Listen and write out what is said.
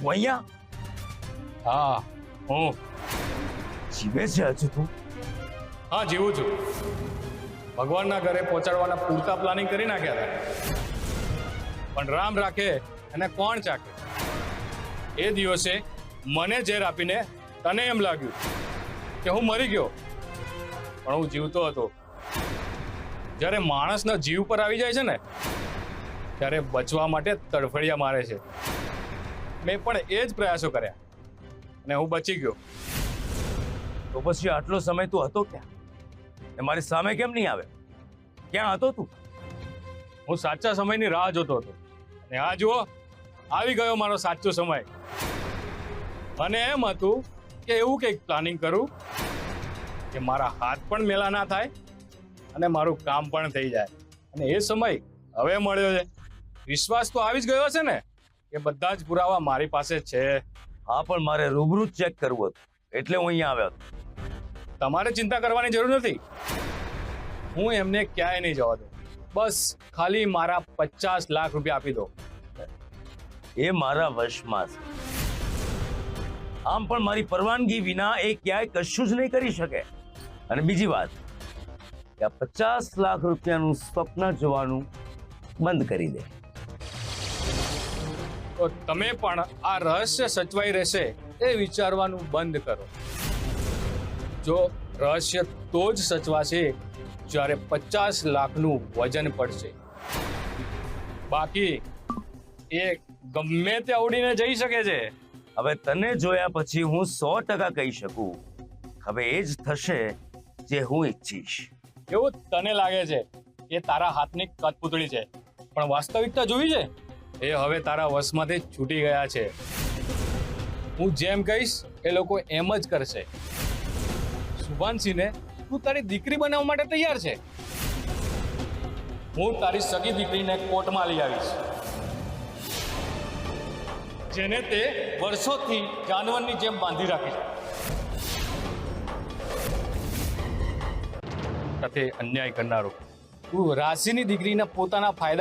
તું અહીંયા? હા હું જીવે છે હજુ તું? હા જીવું છું. ભગવાનના ઘરે પહોંચાડવાના પૂરતા પ્લાનિંગ કરી નાખ્યા હતા, પણ રામ રાખે અને કોણ ચાકે. એ દિવસે મને ઝેર આપીને તને એમ લાગ્યું કે હું મરી ગયો, પણ હું જીવતો હતો. જ્યારે માણસના જીવ પર આવી જાય છે ને, ત્યારે બચવા માટે તડફડિયા મારે છે. મેં પણ એ જ પ્રયાસો કર્યા અને હું બચી ગયો. તો પછી આટલો સમય તું હતો ક્યાં? એ મારી સામે કેમ નહીં આવે? ક્યાં હતો તું? હું સાચા સમયની રાહ જોતો હતો, અને આ જુઓ આવી ગયો મારો સાચો સમય. અને એમ હતું કે એવું કંઈક પ્લાનિંગ કરું કે મારા હાથ પણ મેલા ના થાય અને મારું કામ પણ થઈ જાય. અને એ સમય હવે મળ્યો છે. વિશ્વાસ તો આવી જ ગયો છે ને કે બધા જ પુરાવા મારી પાસે છે. હા, પણ મારે રૂબરૂ ચેક કરવું હતું, એટલે હું અહીંયા આવ્યો હતો. તમારે ચિંતા કરવાની જરૂર નથી. હું એમને ક્યાંય નહીં જવા દઉં. બસ ખાલી મારા 50 લાખ રૂપિયા આપી દો. એ મારા વશમાં છે. આમ પણ મારી પરવાનગી વિના એ ક્યાંય કશું જ નહીં કરી શકે. અને બીજી વાત કે આ 50 લાખ રૂપિયાનું સ્વપ્ન જોવાનું બંધ કરી દે. તો તમે પણ આ રહસ્ય સચવાઈ રહેશે એ વિચારવાનું બંધ કરો. જો રહસ્ય તો જ સચવાશે જ્યારે 50 લાખનું વજન પડશે. બાકી એ ગમે તે ઉડીને જઈ શકે છે. હવે તને જોયા પછી હું 100% કહી શકું, હવે એ જ થશે જે હું ઈચ્છીશ. એવું તને લાગે છે એ તારા હાથની કઠપૂતળી છે, પણ વાસ્તવિકતા જોઈ છે એ હવે તારા વશમાંથી છૂટી ગયા છે. હું જેમ કહીશ એ લોકો એમ જ કરશે. શુભાંશીને તું તારી દીકરી બનાવવા માટે તૈયાર છે. હું તારી સગી દીકરીને કોર્ટમાં લઈ આવીશ, જેને તે વર્ષોથી જાનવરની જેમ બાંધી રાખી છે. સાથે અન્યાય કરનારો તું રાશિની દીકરીના પોતાના ફાયદા